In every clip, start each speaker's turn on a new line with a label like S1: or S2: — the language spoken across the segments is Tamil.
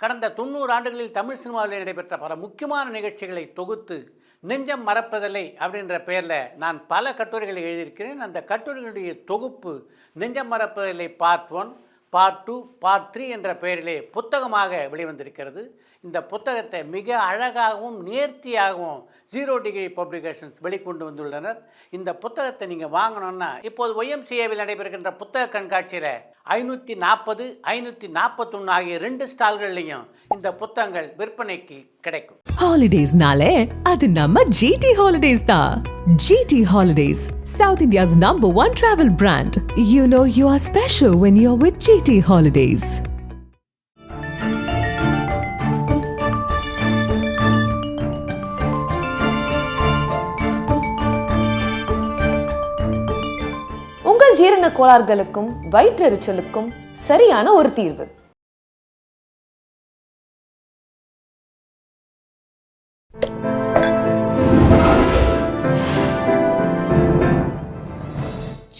S1: கடந்த 90 ஆண்டுகளில் தமிழ் சினிமாவில் நடைபெற்ற பல முக்கியமான நிகழ்ச்சிகளை தொகுத்து நெஞ்சம் மறப்பதில்லை அப்படின்ற பெயரில் நான் பல கட்டுரைகளை எழுதியிருக்கிறேன். அந்த கட்டுரைகளுடைய தொகுப்பு நெஞ்சம் மறப்பதில்லை பார்ட் 1, பார்ட் 2, பார்ட் 3 என்ற பெயரிலே புத்தகமாக வெளிவந்திருக்கிறது. இந்த புத்தகத்தை மிக அழகாகவும் நேர்த்தியாகவும் 0 டிகிரி பப்ளிகேஷன்ஸ் வெளிக்கொண்டு வந்துள்ளனர். இந்த புத்தகத்தை நீங்கள் வாங்கணும்னா இப்போது YMCAவில் நடைபெறுகின்ற புத்தக கண்காட்சியில் 540, 541 ஆகிய 2 ஸ்டால்கள்லையும் இந்த புத்தகங்கள் விற்பனைக்கு கிடைக்கும்.
S2: ஹாலிடேஸ்னாலே அது நம்ம GT Holidays தான். GT Holidays, South India's #1 travel brand. You know you are special when you're with GT Holidays.
S3: உங்கள் ஜீரண கோளாறுகளுக்கும் வயிற்றெரிச்சலுக்கும் சரியான ஒரு தீர்வு.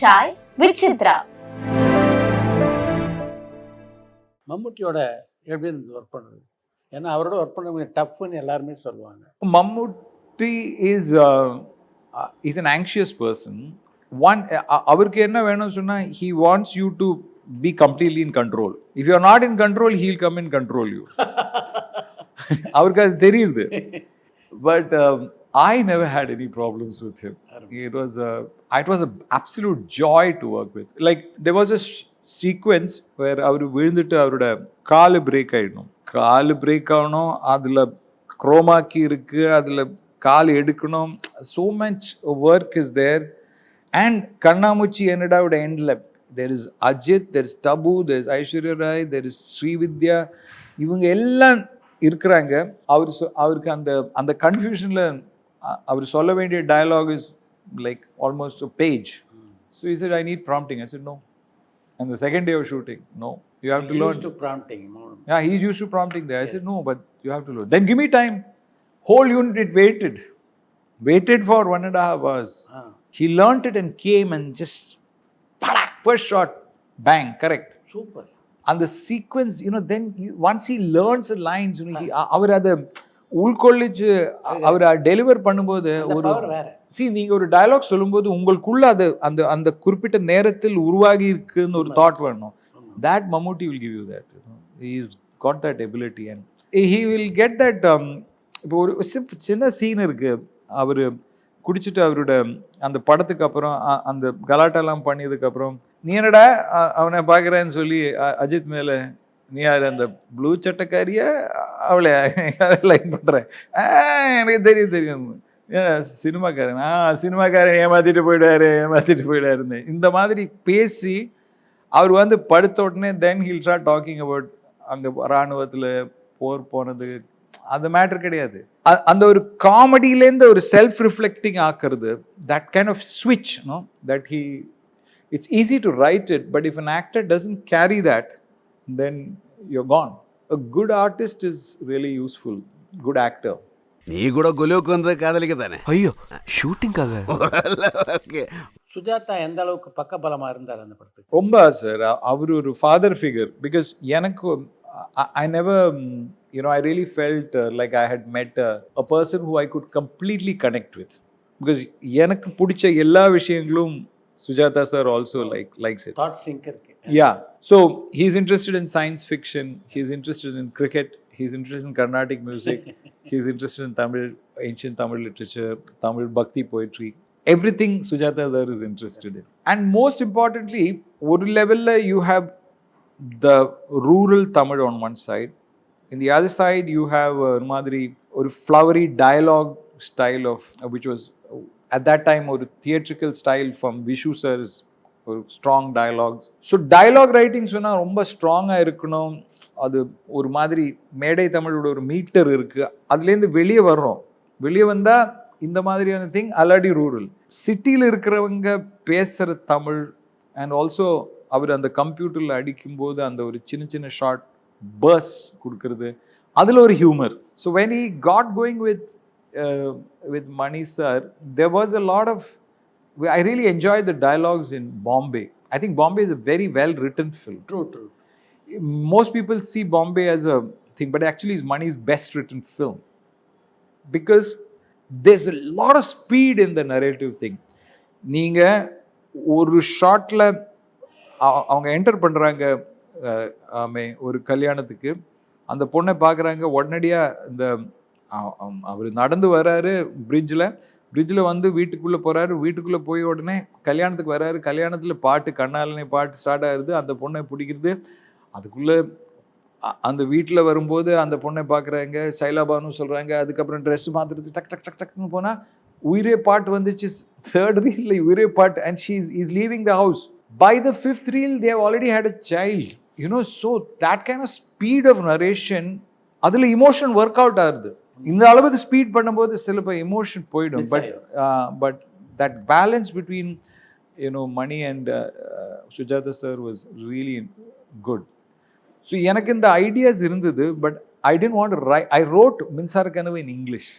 S4: சாய் வித் சித்ரா.
S1: மம்முட்டியோட எப்படி இருந்து ஒர்க் பண்ணுறது? ஏன்னா அவரோட ஒர்க் பண்ண கொஞ்சம் டஃப்னு எல்லாருமே சொல்லுவாங்க.
S5: மம்முட்டி is an anxious person. அவருக்கு என்ன வேணும்னு சொன்னா, he wants you to be completely in control. If you are not in control, he'll come and control you. அவருக்கு அது தெரியுது. But I never had any problems with him. It was an absolute joy to work with. Like there was a sequence where அவர் விழுந்துட்டு அவரோட கால் பிரேக் ஆயிடணும். கால் பிரேக் ஆகணும், அதுல குரோமா கீ இருக்கு, அதுல கால் எடுக்கணும். So much work is there. And Kannamuchi ended out endல. There is Ajith, there is Tabu, there is Aishwarya Rai, there is Srividya. இவங்க எல்லாம் இருக்கிறாங்க. அவருக்கு அந்த கன்ஃபியூஷன்ல அவர் சொல்ல வேண்டிய dialogue is like almost a page. So he said, I need prompting. I said, no. And the second day of shooting, no. You have to learn.
S1: Used to prompting.
S5: Yeah, he's used to prompting there. I said, no, but you have to learn. Then give me time. Whole unit it waited for 1.5 hours. He learnt it and came and just first shot, bang, correct.
S1: Super.
S5: And the sequence, then once he learns the lines, அவர் அதை உள்கொள்ளிச்சு அவர் டெலிவர் பண்ணும்போது ஒரு நீங்க ஒரு டயலாக் சொல்லும்போது உங்களுக்குள்ள அது அந்த குறிப்பிட்ட நேரத்தில் உருவாகி இருக்குன்னு ஒரு தாட் வரணும். That Mammootty will give you that. He's got that ability and he will get that. இப்போ ஒரு சின்ன சீன் இருக்கு, அவர் குடிச்சிட்டு அவரோட அந்த படத்துக்கு அப்புறம் அந்த கலாட்டெல்லாம் பண்ணியதுக்கு அப்புறம், நீ என்னடா அவனை பார்க்குறேன்னு சொல்லி அஜித் மேலே, நீ யார் அந்த ப்ளூ சட்டைக்காரிய அவளை லைக் பண்ணுறேன், எனக்கு தெரியும் சினிமாக்காரன் ஏமாத்திட்டு போயிடாருன்னு இந்த மாதிரி பேசி அவர் படுத்த உடனே தென் ஹில் ஸ்டார்ட் டாக்கிங் அபவுட் அங்கே இராணுவத்தில் போர் போனது. அந்த மேட்டர் கிடையாது. அந்த ஒரு காமெடியிலேருந்து ஒரு செல்ஃப் ரிஃப்ளெக்டிங் ஆக்குறது, தட் கைண்ட் ஆஃப் ஸ்விட்ச், that it's easy to right it, but if an actor doesn't carry that, then you're gone. A good artist is really useful, good actor.
S6: நீ கூட கொலுவுக்கு வந்தது காதலிக்க தானே?
S7: ஐயோ, ஷூட்டிங்காக.
S6: ஓகே.
S1: சுஜாதா எந்த அளவுக்கு பக்கபலமா இருந்தார் அந்த படத்துக்கு?
S5: ரொம்ப சார், அவர் ஒரு ஃபாதர் ஃபிகர். பிகாஸ் எனக்கு I never, I really felt like I had met a person who I could completely connect with. Because எனக்கு பிடிச்ச எல்லா விஷயங்களும் Sujata sir also likes it.
S1: Thought sinker.
S5: Yeah. So he's interested in science fiction, he's interested in cricket, he's interested in Carnatic music, he's interested in Tamil, ancient Tamil literature, Tamil Bhakti poetry. Everything Sujata sir is interested in. And most importantly, one level you have the rural Tamil on one side. In the other side, you have a flowery dialogue style of which was at that time a theatrical style from Vishu sir's strong dialogues. So dialogue writing சொன்னா ரொம்ப ஸ்ட்ராங்கா இருக்கணும். அது ஒரு மாதிரி மேடை தமிழோட ஒரு மீட்டர் இருக்கு, அதுலேருந்து வெளியே வந்தா இந்த மாதிரியான திங் ஆல்ரெடி ரூரல். சிட்டியில் இருக்கிறவங்க பேசுகிற தமிழ் அண்ட் ஆல்சோ அவர் அந்த கம்ப்யூட்டரில் அடிக்கும்போது அந்த ஒரு சின்ன ஷார்ட் பர்ஸ் கொடுக்கறது, அதில் ஒரு humour. So when he got going with Mani sir, there was a lot of, I really enjoyed the dialogues in Bombay. I think Bombay is a very well written film.
S1: True.
S5: Most people see Bombay as a thing, but actually is Mani's best written film because there's a lot of speed in the narrative thing. நீங்க ஒரு ஷாட்ல அவங்க என்டர் பண்றாங்க ஆமே ஒரு கல்யாணத்துக்கு, அந்த பொண்ணை பார்க்குறாங்க, உடனடியா இந்த அவர் நடந்து வர்றாரு பிரிட்ஜில் வந்து வீட்டுக்குள்ளே போகிறாரு, வீட்டுக்குள்ளே போய் உடனே கல்யாணத்துக்கு வர்றாரு, கல்யாணத்தில் பாட்டு கண்ணாலனே பாட்டு ஸ்டார்ட் ஆகுது, அந்த பொண்ணை பிடிக்கிறது, அதுக்குள்ளே அந்த வீட்டில் வரும்போது அந்த பொண்ணை பார்க்குறாங்க, சைலாபானு சொல்கிறாங்க, அதுக்கப்புறம் ட்ரெஸ் மாற்றுறது டக் டக் டக் டக்னு போனால் உயிரே பாட்டு வந்துச்சு, தேர்ட் ரீலில் உயிரே பாட்டு, and she is leaving the house. By the fifth reel, they have already had a child. You know, so that kind of speed of narration, அதில் emotion work out ஆகுது. இந்த அளவுக்கு ஸ்பீட் பண்ணும்போது சில எமோஷன் போயிடும். But that balance between, you know, Mani and Sujata sir was really good. So எனக்கு இந்த ideas இருந்தது, but I didn't want to write. I wrote மின்சார கனவு in English.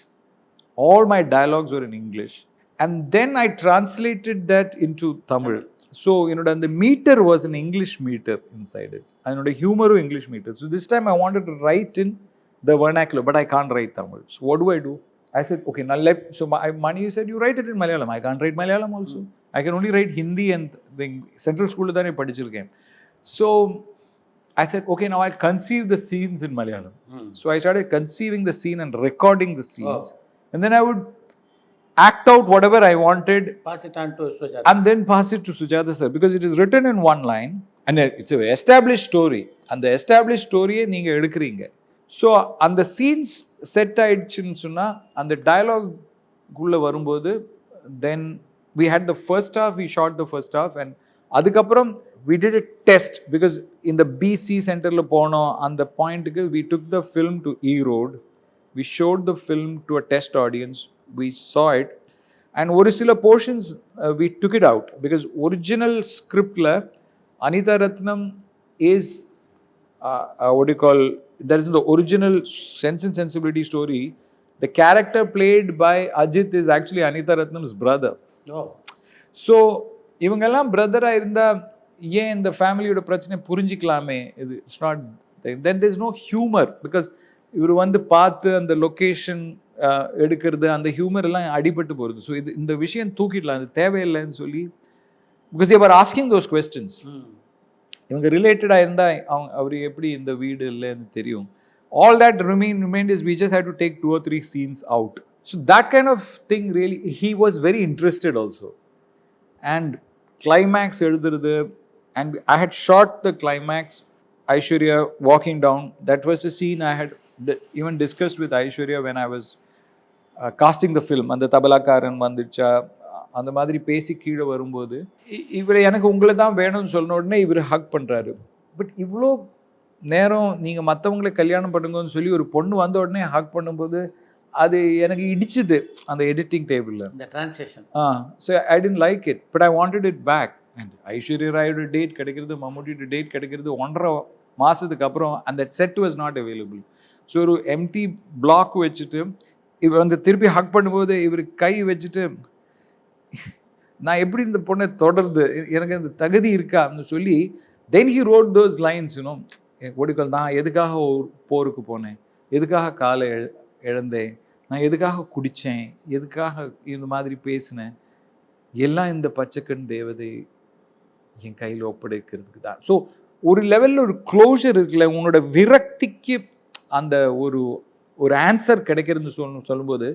S5: All my dialogues were in English. And then I translated that into Tamil. So, என்னோட அந்த metre was an English meter inside it. என்னோட ஹியூமரும் English meter. So this time I wanted to write in the vernacular, but I can't write Tamil. So what do? I said, okay, now so Mani said, you write it in Malayalam. I can't write Malayalam also. I can only write Hindi and the central school தானே படிச்சிருக்கேன். So I said, okay, now I'll conceive the scenes in Malayalam. So I started conceiving the scene and recording the scenes. And then I would act out whatever I wanted,
S1: pass it on to Sujata,
S5: and then pass it to Sujata sir, because it is written in one line and it's an established story, and the established story நீங்க எடுக்கிறீங்க. ஸோ அந்த சீன்ஸ் செட் ஆயிடுச்சுன்னு சொன்னால் அந்த டயலாக் குள்ளே வரும்போது தென் we had the first half, we shot the first half, and அதுக்கப்புறம் we did a test because in the BC centerல போனோம், அந்த பாயிண்ட்டுக்கு we took the film to E Road, we showed the film to a test audience, we saw it, and ஒரு சில portions we took it out because original scriptல Anitha Ratnam is what do you call, that is in the original Sense and Sensibility story, the character played by Ajith is actually Anitha Ratnam's brother. So இவங்கெல்லாம் பிரதராக இருந்தால் ஏன் இந்த ஃபேமிலியோட பிரச்சனை புரிஞ்சிக்கலாமே, இது it's not, then there is no humour because இவர் வந்து பார்த்து அந்த லொக்கேஷன் எடுக்கிறது அந்த ஹியூமர் எல்லாம் அடிபட்டு போகிறது. ஸோ இது இந்த விஷயம் தூக்கிடலாம், அது தேவையில்லைன்னு சொல்லி, because you are asking those questions. இவங்க ரிலேட்டடாக இருந்தால் அவர் எப்படி இந்த வீடு இல்லைன்னு தெரியும். All that remained is we just had to take 2 or 3 scenes out. So that kind of thing really, he was very interested also. And climax எழுதுறது, and I had shot the climax, Aishwarya walking down. That was a scene I had even discussed with Aishwarya when I was casting the film. அந்த தபலாக்காரன் வந்துச்சா அந்த மாதிரி பேசி கீழே வரும்போது இவர் எனக்கு உங்களை தான் வேணும்னு சொன்ன உடனே இவர் ஹக் பண்ணுறாரு. பட் இவ்வளோ நேரம் நீங்கள் மற்றவங்களை கல்யாணம் பண்ணுங்கன்னு சொல்லி ஒரு பொண்ணு வந்த உடனே ஹக் பண்ணும்போது அது எனக்கு இடிச்சுது அந்த எடிட்டிங் டேபிளில்,
S1: இந்த translation.
S5: So I tend like it, but I wanted it back. And Aishwarya ராயோட டேட் கிடைக்கிறது, மம்முட்டியோட டேட் கிடைக்கிறது 1.5 மாதத்துக்கு அப்புறம் அந்த set was not available. So ஒரு எம்டி பிளாக் வச்சுட்டு இவர் வந்து திருப்பி ஹக் பண்ணும்போது இவர் கை வச்சுட்டு நான் எப்படி இந்த பொண்ணை தொடர்ந்து எனக்கு அந்த தகுதி இருக்கான்னு சொல்லி, then he wrote those lines, you know, ஒடிக்கல் நான் எதுக்காக போருக்கு போனேன், எதுக்காக காலை இழந்தேன், நான் எதுக்காக குடித்தேன், எதுக்காக இந்த மாதிரி பேசினேன், எல்லாம் இந்த பச்சைக்கண் தேவதை என் கையில் ஒப்படைக்கிறதுக்கு தான். ஸோ ஒரு லெவலில் ஒரு க்ளோஷர் இருக்குல்ல, உன்னோட விரக்திக்கு அந்த ஒரு ஆன்சர் கிடைக்கிறதுன்னு சொல்லும்போது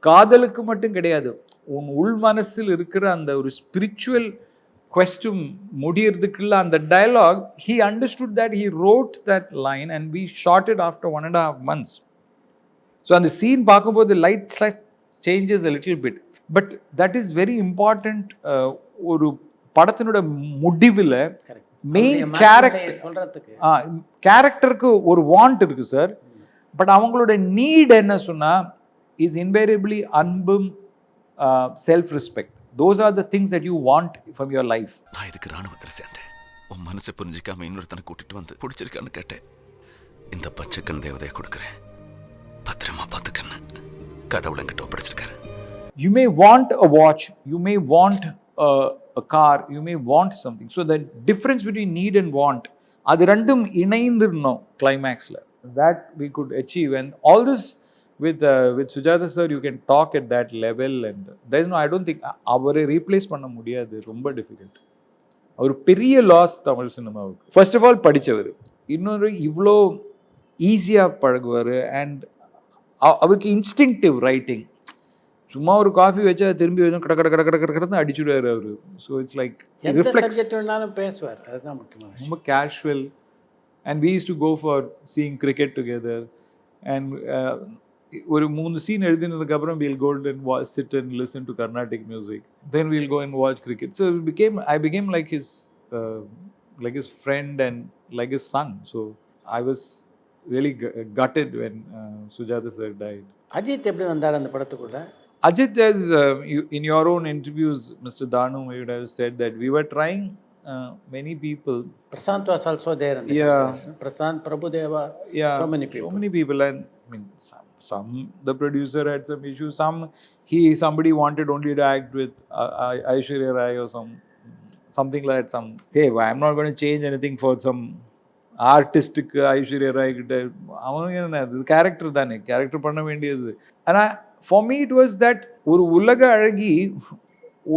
S5: காதலுக்கு மட்டும் கிடையாது, உன் உள் மனசில் இருக்கிற அந்த ஒரு ஸ்பிரிச்சுவல் கொஸ்டின் முடியறதுக்குள்ள அந்த dialogue, he understood that, he wrote that line and we shot it after 1.5 months. So அந்த சீன் பார்க்கும்போது light changes a little bit, but that is very important. ஒரு படத்தினோட முடிவில் மெயின் கேரக்டருக்கு ஒரு வாண்ட் இருக்கு சார், பட் அவங்களோட நீட் என்ன சொன்னா is invariably அன்பும் self respect. Those are the things that you want from your life.
S6: நான் இதுக்கு ராணுவத்தில் சேர்ந்தேன், உன் மனசை புரிஞ்சிக்காம இன்னொருத்தனை கூட்டிட்டு வந்து பிடிச்சிருக்கான்னு கேட்டேன். இந்த பச்சைக்கண் தேவதையை கொடுக்குறேன், பத்திரமா பார்த்துக்கன்னு கடவுள் என்கிட்ட ஒப்படைச்சிருக்காரு.
S5: You may want a watch, you may want a car, you may want something. So the difference between need and want, அது ரெண்டும் இணைந்துடணும் கிளைமேக்ஸில். that we could achieve. And all this with Sujata sir, you can talk at that level, and there is no, I don't think அவரை ரீப்ளேஸ் பண்ண முடியாது, ரொம்ப டிஃபிகல்ட். அவர் பெரிய லாஸ் தமிழ் சினிமாவுக்கு. ஃபர்ஸ்ட் ஆஃப் ஆல் படித்தவர், இன்னொரு இவ்வளோ ஈஸியாக பழகுவார், அண்ட் அவருக்கு இன்ஸ்டிங்டிவ் ரைட்டிங். சும்மா ஒரு காஃபி வச்சா திரும்பி வச்சா கட கட கட கட கட கடன்னு அடிச்சுடுவார் அவர். ஸோ இட்ஸ் லைக்
S1: எந்த சப்ஜெக்ட் வேணாலும் பேசுவார், அதுதான் முக்கியமான விஷயம்.
S5: ரொம்ப casual. And we used to go for seeing cricket together, and ஒரு 3 scene எழுதினதுக்கு அப்புறம் we'll go and sit and listen to Carnatic music, then we'll go and watch cricket. So I became like his friend and like his son. So I was really gutted when Sujata sir died.
S1: Ajith எப்படி வந்தார் அந்த படத்துக்குள்ள?
S5: Ajith, as in your own interviews, Mr. Danu, you would have said that we were trying many people.
S1: Prashant was also there in the conversation. Prashant, Prabhudeva, so many people.
S5: So many people, and I mean, some the producer had some issues. Somebody wanted only to act with Aishwarya Rai or something like that. Hey, I'm not going to change anything for some artistic Aishwarya Rai கிட்ட. அவனுங்க என்ன, அது கேரக்டர் தானே, கேரக்டர் பண்ண வேண்டியது. And for me it was that ஒரு உலக அழகி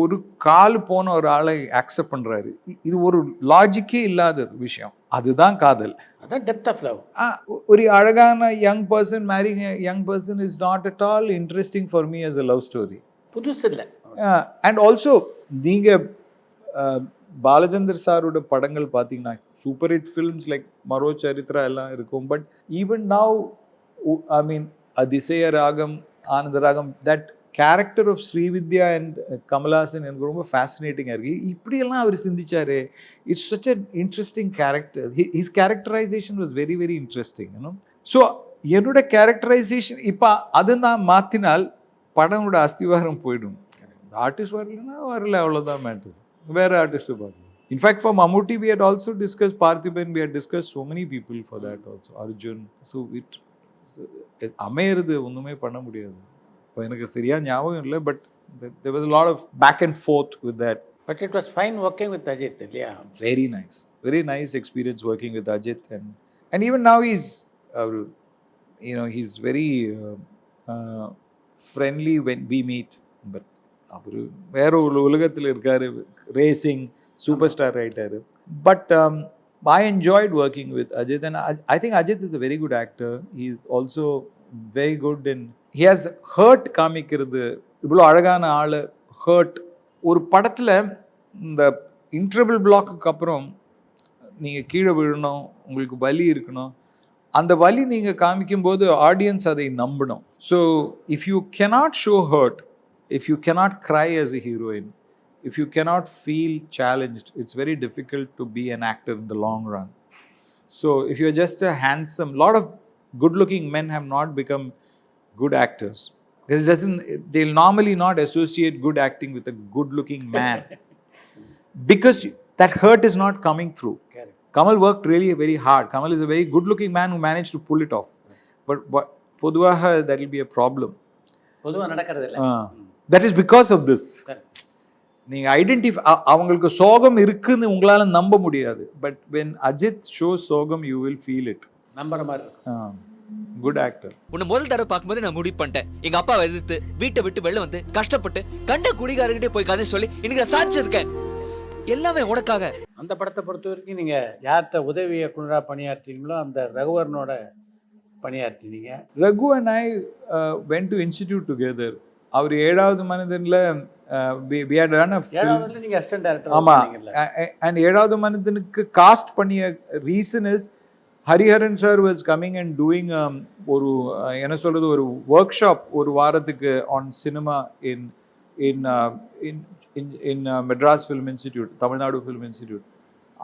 S5: ஒரு கால் போன ஒரு ஆளை அக்செப்ட் பண்றாரு. இது ஒரு லாஜிக்கே இல்லாத விஷயம். அதுதான் காதல்,
S1: அதான் டெப்த் ஆஃப் லவ்.
S5: ஒரு அழகான young person marrying young person is not at all interesting for me as a love story.
S1: புதுசு இல்லை.
S5: அண்ட் ஆல்சோ நீங்க பாலச்சந்தர் சாரோட படங்கள் பார்த்தீங்கன்னா சூப்பர் ஹிட் ஃபில்ம்ஸ் லைக் மரோ சரித்ரா எல்லாம் இருக்கும். But even now, I mean Athisaya Ragam, Anandha Ragam, that character of Srividya and Kamal Haasan எனக்கு ரொம்ப ஃபேசினேட்டிங்காக இருக்குது. இப்படியெல்லாம் அவர் சிந்திச்சாரு. It's such a interesting character. His characterization was very very interesting. So என்னோட கேரக்டரைசேஷன் இப்போ அது நான் மாற்றினால் படமோட அஸ்திவாரம் போயிடும். ஆர்டிஸ்ட் வரலன்னா வரல, அவ்வளோதான் மேட்டர். வேறு ஆர்டிஸ்ட்டு பார்க்கலாம். In fact for Mammootty we had also discussed Parthiban, we had discussed so many people for that also, Arjun. So அமையிறது ஒன்றுமே பண்ண முடியாது. இப்போ எனக்கு சரியா ஞாபகம் இல்லை, but there was a lot of back and forth with that.
S1: But it was fine working with Ajith, இல்லையா?
S5: Very nice experience working with Ajith, and even now he's he's very friendly when we meet. But அவரு வேற ஒரு உலகத்தில் இருக்காரு, ரேசிங் சூப்பர் ஸ்டார் ஆயிட்டாரு. But I enjoyed working with Ajith, and I think Ajith is a very good actor. He is also very good in, he has hurt காமிக்கிறது. இவ்வளோ அழகான ஆள் ஹர்ட் ஒரு படத்தில் இந்த இன்டர்வல் பிளாக்கு அப்புறம் நீங்கள் கீழே விழணும், உங்களுக்கு வலி இருக்கணும். அந்த வலி நீங்கள் காமிக்கும்போது ஆடியன்ஸ் அதை நம்பணும். So if you cannot show hurt, if you cannot cry as a heroine, if you cannot feel challenged, it's very difficult to be an actor in the long run. So if you're just a handsome, lot of good looking men have not become good actors, because they'll normally not associate good acting with a good looking man because that hurt is not coming through.
S1: Correct.
S5: Kamal worked really very hard. Kamal is a very good looking man who managed to pull it off. But பொதுவாக that will be a problem.
S1: பொதுவாக நடக்கிறது இல்லை.
S5: That is because of this. நீங்கள் அவங்களுக்கு சோகம் இருக்குன்னு உங்களால் நம்ப முடியாது. பட் when Ajith shows சோகம், you will feel it.
S1: நம்புற மாதிரி இருக்கும்.
S5: Good actor.
S7: உன்னை முதல் தடவை பார்க்கும்போது நான் முடிவு பண்ணிட்டேன், எங்க அப்பாவை எதிர்த்து வீட்டை விட்டு வெளில வந்து கஷ்டப்பட்டு கண்ட குடிகாரர்கிட்டே போய் கதை சொல்லி இன்னைக்கு நான் சாதிச்சிருக்கேன். எல்லாமே உனக்காக.
S1: அந்த படத்தை பொறுத்த வரைக்கும் நீங்கள் யார்கிட்ட உதவி இயக்குனராக பணியாற்றினீங்களோ அந்த ரகுவரனோட பணியாற்றினீங்க.
S5: Raghu and I went to institute together. அவர் 7வது மனிதனில் we had done a film.
S1: 7வதுல நீங்கள் அசிஸ்டன்ட் டைரக்டர்.
S5: ஆமாம். and 7வது மனிதனுக்கு காஸ்ட் பண்ணிய reason is Hariharan sir was coming and doing ஒரு என்ன சொல்கிறது, ஒரு ஒர்க் ஷாப் ஒரு வாரத்துக்கு on cinema in in in Madras film institute, Tamil Nadu film institute.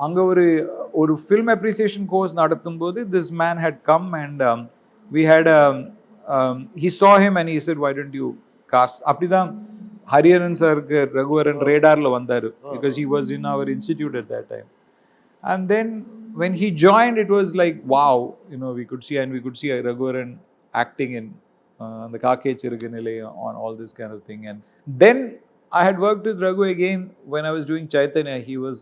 S5: அங்கே ஒரு ஃபில்ம் அப்ரிசியேஷன் கோர்ஸ் நடத்தும் போது this man had come and we had he saw him and he said, why don't you cast. அப்படிதான் ஹரிஹரன் சாருக்கு ரகுவரன் ரேடாரில் வந்தார், because he was in our institute at that time. And then when he joined, it was like wow, we could see Raghuvaran acting in the Kaake Chirukku Nilai on all this kind of thing. And then I had worked with Raghu again when I was doing Chaitanya. He was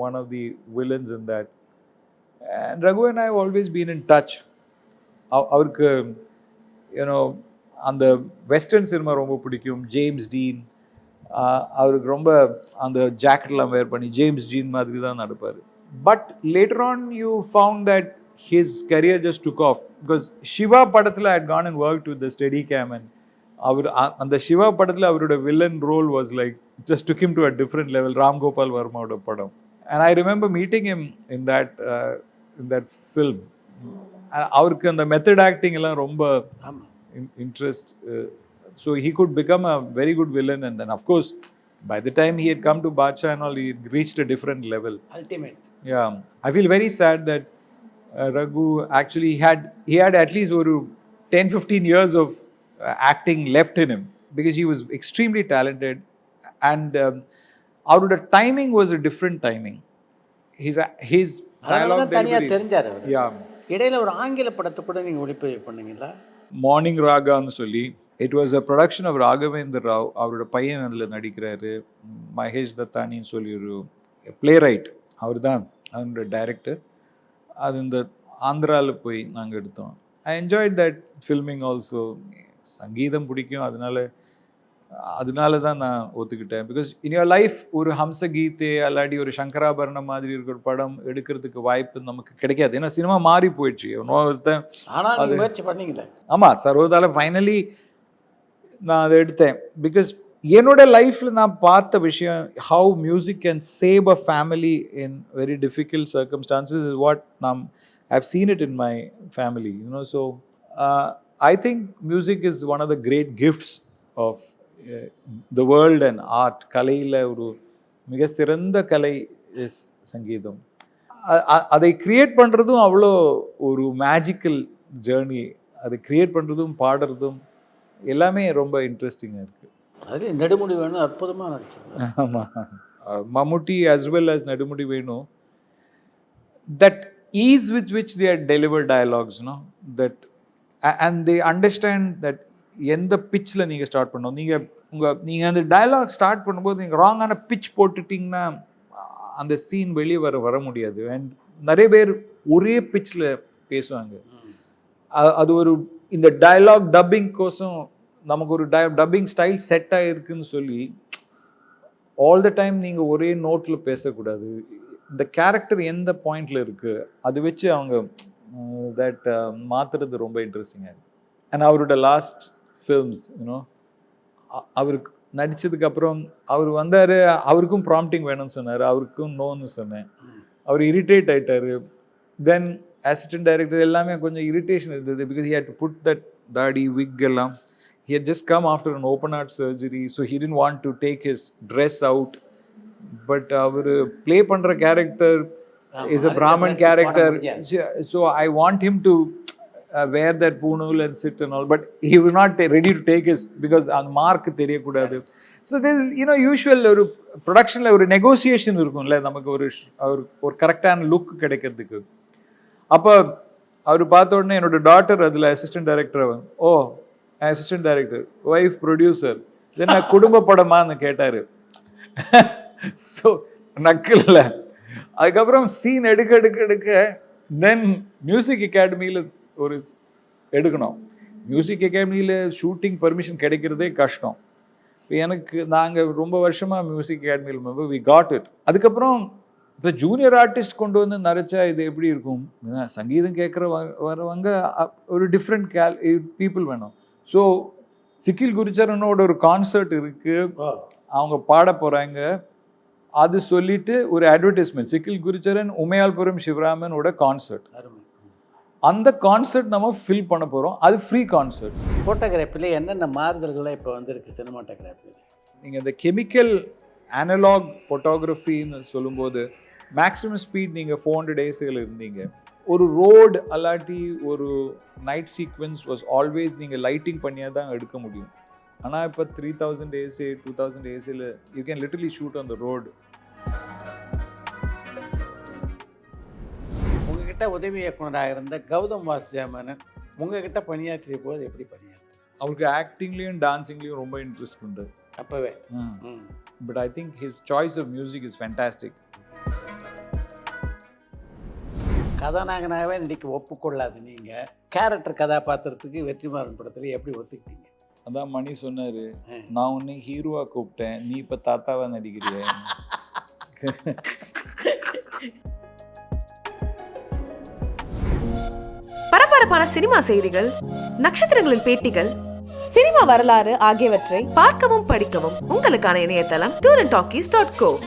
S5: one of the villains in that. And Raghu and I have always been in touch. அவருக்கு யூனோ அந்த வெஸ்டர்ன் சினிமா ரொம்ப பிடிக்கும். ஜேம்ஸ் டீன் அவருக்கு ரொம்ப அந்த ஜாக்கெட்லாம் வேர் பண்ணி ஜேம்ஸ் டீன் மாதிரி தான் நடப்பார். But later on you found that his career just took off because Siva படத்தில் I'd gone and work with the steady cam and அவர் அந்த சிவா படத்தில் அவரோட villain role was like just took him to a different level. Ramgopal வர்மாவோட படம். And I remember meeting him in that film. அவருக்கு அந்த மெத்தட் ஆக்டிங் எல்லாம் ரொம்ப interest, so he could become a very good villain, and then of course by the time he had come to Bacha and all, he reached a different level.
S1: Ultimate.
S5: Yeah, I feel very sad that Raghu actually he had at least 10-15 years of acting left in him because he was extremely talented, and our timing was a different timing. His dialogue
S1: தனியா
S5: delivery.
S1: தெரிஞ்சார் அவர்.
S5: Yeah.
S1: இடையில ஒரு ஆங்கில படத்தை கூட நீங்க ஒளிப்பதிவு பண்ணீங்களா?
S5: மார்னிங் ராகான்னு சொல்லி, it was a production of Raghavendra Rao. அவரோட பையன் அதில் நடிக்கிறாரு. மகேஷ் தத்தானின்னு சொல்லி ஒரு பிளே ரைட், அவர் தான் அவரோட டைரக்டர். அது இந்த ஆந்திராவில் போய் நாங்கள் எடுத்தோம். I enjoyed that filming also. சங்கீதம் பிடிக்கும், அதனால தான் நான் ஒத்துக்கிட்டேன். பிகாஸ் இன் யுவர் லைஃப் ஒரு ஹம்சகீதே அல்லாடி ஒரு சங்கராபரணம் மாதிரி இருக்கிற படம் எடுக்கிறதுக்கு வாய்ப்பு நமக்கு கிடைக்காது. ஏன்னா சினிமா மாறி போயிடுச்சு.
S1: ஆனால் முயற்சி பண்ணீங்களே.
S5: ஆமாம், சர்வதால ஃபைனலி நான் அதை எடுத்தேன். பிகாஸ் என்னோட லைஃப்பில் நான் பார்த்த விஷயம், how music can save a family in very difficult circumstances is what I have seen it in my family. So I think music is one of the great gifts of the world and art. கலையில் ஒரு மிக சிறந்த கலை இஸ் சங்கீதம். அதை கிரியேட் பண்ணுறதும் அவ்வளோ ஒரு மேஜிக்கல் ஜேர்னி. அதை கிரியேட் பண்ணுறதும் பாடுறதும் எல்லாமே ரொம்ப இன்ட்ரெஸ்டிங்காக இருக்குது.
S1: அது நெடுமுடி வேணும் அற்புதமாக நடிச்சிருந்தாங்க.
S5: ஆமாம், மம்முட்டி as well as நெடுமுடி வேணும். that ease with which they are delivered dialogues, that and they understand that எந்த பிச்சில் நீங்கள் ஸ்டார்ட் பண்ணணும். நீங்கள் அந்த டயலாக் ஸ்டார்ட் பண்ணும்போது நீங்கள் ராங்கான பிச் போட்டுட்டிங்கன்னா அந்த சீன் வெளியே வர முடியாது. அண்ட் நிறைய பேர் ஒரே பிச்சில் பேசுவாங்க. அது ஒரு இந்த டயலாக் டப்பிங் கோசம் நமக்கு ஒரு டப்பிங் ஸ்டைல் செட் ஆகிருக்குன்னு சொல்லி ஆல் த டைம் நீங்கள் ஒரே நோட்டில் பேசக்கூடாது. இந்த கேரக்டர் எந்த பாயிண்டில் இருக்குது அது வச்சு அவங்க தட் மாற்றுறது ரொம்ப இன்ட்ரெஸ்டிங்காக இருக்குது. அண்ட் அவரோட லாஸ்ட் ஃபில்ம்ஸ் அவருக்கு நடித்ததுக்கப்புறம் அவர் வந்தார். அவருக்கும் ப்ராம்ப்டிங் வேணும்னு சொன்னார், அவருக்கும் நோன்னு சொன்னேன். அவர் இரிட்டேட் ஆகிட்டார். தென் அசிஸ்டன்ட் டைரக்டர் எல்லாமே கொஞ்சம் இரிட்டேஷன் இருந்தது. Because he had to put that தாடி விக் எல்லாம். He had just come after an open heart surgery. So he didn't want to take his dress out. But அவர் ப்ளே பண்ணுற character is a Brahmin character. So I want him to wear that poonul and sit and all, but he was not ready to take his because on mark தெரியக்கூடாது. So there is usual ஒரு ப்ரொடக்ஷனில் ஒரு நெகோசியேஷன் இருக்கும்ல, நமக்கு ஒரு கரெக்டான லுக் கிடைக்கிறதுக்கு. அப்போ அவர் பார்த்த உடனே என்னோட டாட்டர் அதில் assistant director, assistant director wife producer, then நான் குடும்ப படமான்னு கேட்டார். ஸோ நக்கல்ல. அதுக்கப்புறம் சீன் எடுக்க தென் மியூசிக் அகாடமியில் ஒரு எடுக்கணும். மியூசிக் அகாடமியில் ஷூட்டிங் பர்மிஷன் கிடைக்கிறதே கஷ்டம். எனக்கு நாங்கள் ரொம்ப வருஷமாக மியூசிக் அகாடமியில் மெம்பர், வி காட் இட். அதுக்கப்புறம் இப்போ ஜூனியர் ஆர்டிஸ்ட் கொண்டு வந்து நரைச்சா இது எப்படி இருக்கும்? சங்கீதம் கேட்குற வரவங்க ஒரு டிஃப்ரெண்ட் பீப்புள் வேணும். ஸோ சிக்கில் குருச்சரனோட ஒரு கான்சர்ட் இருக்குது, அவங்க பாட போகிறாங்க. அது சொல்லிட்டு ஒரு advertisement, sickle Gurcharan Umayalpuram சிவராமனோட concert. அந்த கான்சர்ட் நம்ம ஃபில் பண்ண போகிறோம். அது ஃப்ரீ கான்சர்ட்.
S1: ஃபோட்டோகிராஃபியில் என்னென்ன மாறுதல்கள்லாம் இப்போ வந்துருக்கு சினிமாட்டோகிராஃபியில்? நீங்கள்
S5: இந்த கெமிக்கல் அனலாக் ஃபோட்டோகிராஃபின்னு சொல்லும்போது மேக்ஸிமம் ஸ்பீட் நீங்கள் 400 ASL இருந்தீங்க. ஒரு ரோடு அல்லாட்டி ஒரு நைட் சீக்வன்ஸ் வாஸ் ஆல்வேஸ் நீங்கள் லைட்டிங் பண்ணியாக தான் எடுக்க முடியும். ஆனால் இப்போ 3000 ASA 2000 ASL you can literally shoot on the road.
S1: உங்ககிட்ட உதவி இயக்குனராக இருந்த கௌதம் வாசுதேவன் உங்ககிட்ட பணியாற்றிய போது எப்படி பணியாற்று?
S5: அவருக்கு ஆக்டிங்லேயும் டான்ஸிங்லேயும் ரொம்ப இன்ட்ரெஸ்ட் உண்டு
S1: அப்போவே.
S5: But I think his choice of music is fantastic.
S1: கதாநாயகனாகவே நடிக்க ஒப்புக்கொள்ளாது நீங்கள் கேரக்டர் கதாபாத்திரத்துக்கு வெற்றிமாறன் படத்தில் எப்படி ஒத்துக்கிட்டீங்க?
S5: அதான் மணி சொன்னாரு, நான் உன்னை ஹீரோவா கூப்பிட்டேன், நீ இப்ப தாத்தாவா நடிக்கிறிய.
S3: பரபரப்பான சினிமா செய்திகள், நட்சத்திரங்களின் பேட்டிகள், சினிமா வரலாறு ஆகியவற்றை பார்க்கவும் படிக்கவும் உங்களுக்கான இணையதளம் talkies.co.